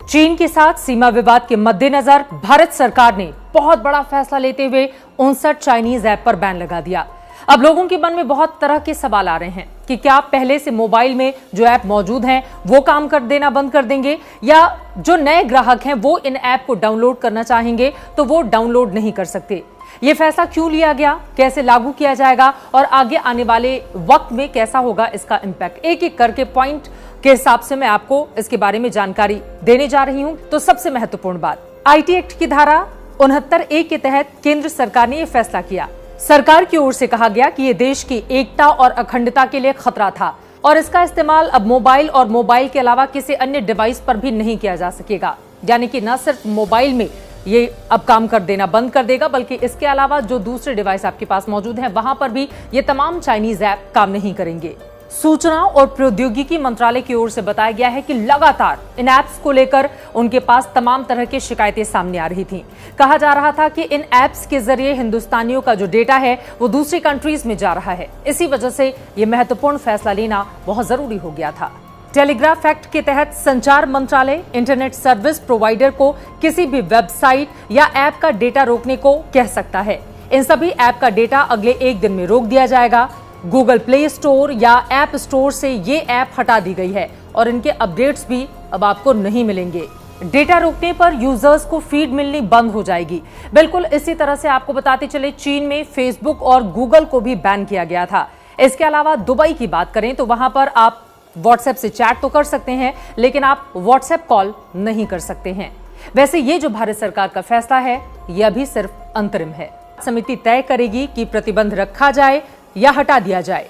चीन के साथ सीमा विवाद के मद्देनजर भारत सरकार ने बहुत बड़ा फैसला लेते हुए 59 चाइनीज ऐप पर बैन लगा दिया। अब लोगों के मन में बहुत तरह के सवाल आ रहे हैं कि क्या पहले से मोबाइल में जो ऐप मौजूद हैं वो काम कर देना बंद कर देंगे, या जो नए ग्राहक हैं वो इन ऐप को डाउनलोड करना चाहेंगे तो वो डाउनलोड नहीं कर सकते। ये फैसला क्यों लिया गया, कैसे लागू किया जाएगा और आगे आने वाले वक्त में कैसा होगा इसका इंपैक्ट, एक एक करके पॉइंट के हिसाब से मैं आपको इसके बारे में जानकारी देने जा रही हूं। तो सबसे महत्वपूर्ण बात, आईटी एक्ट की धारा 69(a) के तहत केंद्र सरकार ने यह फैसला किया। सरकार की ओर से कहा गया कि यह देश की एकता और अखंडता के लिए खतरा था और इसका इस्तेमाल अब मोबाइल और मोबाइल के अलावा किसी अन्य डिवाइस पर भी नहीं किया जा सकेगा। यानी कि न सिर्फ मोबाइल में ये अब काम कर देना बंद कर देगा, बल्कि इसके अलावा जो दूसरे डिवाइस आपके पास मौजूद हैं वहां पर भी ये तमाम चाइनीज ऐप काम नहीं करेंगे। सूचना और प्रौद्योगिकी मंत्रालय की ओर से बताया गया है कि लगातार इन ऐप्स को लेकर उनके पास तमाम तरह की शिकायतें सामने आ रही थीं। कहा जा रहा था कि इन ऐप्स के जरिए हिंदुस्तानियों का जो डेटा है वो दूसरी कंट्रीज में जा रहा है। इसी वजह से ये महत्वपूर्ण फैसला लेना बहुत जरूरी हो गया था। टेलीग्राफ एक्ट के तहत संचार मंत्रालय इंटरनेट सर्विस प्रोवाइडर को किसी भी वेबसाइट या ऐप का डेटा रोकने को कह सकता है। इन सभी ऐप का डेटा अगले 1 दिन में रोक दिया जाएगा। गूगल प्ले स्टोर या ऐप स्टोर से ये ऐप हटा दी गई है और इनके अपडेट्स भी अब आपको नहीं मिलेंगे। डेटा रोकने पर यूजर्स को फीड मिलनी बंद हो जाएगी। बिल्कुल इसी तरह से आपको बताते चले, चीन में फेसबुक और गूगल को भी बैन किया गया था। इसके अलावा दुबई की बात करें तो वहां पर आप व्हाट्सएप से चैट तो कर सकते हैं, लेकिन आप व्हाट्सएप कॉल नहीं कर सकते हैं। वैसे ये जो भारत सरकार का फैसला है यह अभी सिर्फ अंतरिम है। समिति तय करेगी कि प्रतिबंध रखा जाए या हटा दिया जाए।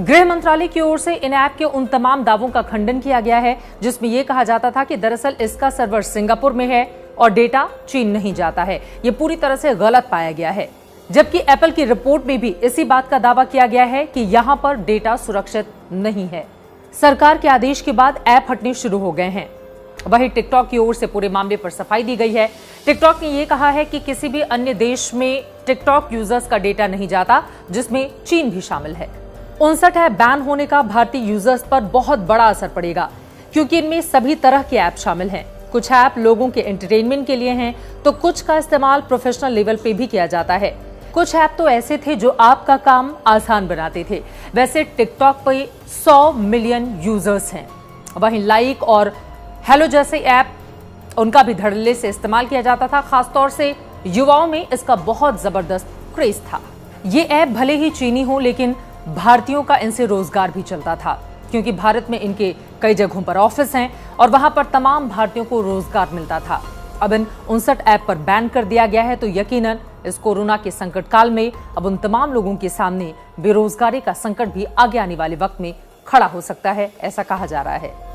गृह मंत्रालय की ओर से इन ऐप के उन तमाम दावों का खंडन किया गया है जिसमें यह कहा जाता था कि दरअसल इसका सर्वर सिंगापुर में है और डेटा चीन नहीं जाता है। यह पूरी तरह से गलत पाया गया है, जबकि एप्पल की रिपोर्ट में भी इसी बात का दावा किया गया है कि यहां पर डेटा सुरक्षित नहीं है। सरकार के आदेश के बाद ऐप हटने शुरू हो गए हैं। वहीं टिकटॉक की ओर से पूरे मामले पर सफाई दी गई है। टिकटॉक ने यह कहा है कि किसी भी अन्य देश में टिकटॉक यूजर्स का डेटा नहीं जाता, जिसमें चीन भी शामिल है। 59 ऐप बैन होने का भारतीय यूजर्स पर बहुत बड़ा असर पड़ेगा, क्योंकि इनमें सभी तरह के ऐप शामिल हैं। कुछ ऐप लोगों के एंटरटेनमेंट के लिए हैं, तो कुछ का इस्तेमाल प्रोफेशनल लेवल पे भी किया जाता है। कुछ ऐप तो ऐसे थे जो आपका काम आसान बनाते थे। वैसे टिकटॉक पे 100 मिलियन यूजर्स हैं। वहीं लाइक और हेलो जैसे ऐप, उनका भी धड़ल्ले से इस्तेमाल किया जाता था। खासतौर से युवाओं में इसका बहुत जबरदस्त क्रेज था। ये ऐप भले ही चीनी हो, लेकिन भारतीयों का इनसे रोजगार भी चलता था, क्योंकि भारत में इनके कई जगहों पर ऑफिस हैं और वहां पर तमाम भारतीयों को रोजगार मिलता था। अब इन 59 ऐप पर बैन कर दिया गया है, तो यकीनन इस कोरोना के संकट काल में अब उन तमाम लोगों के सामने बेरोजगारी का संकट भी आगे आने वाले वक्त में खड़ा हो सकता है, ऐसा कहा जा रहा है।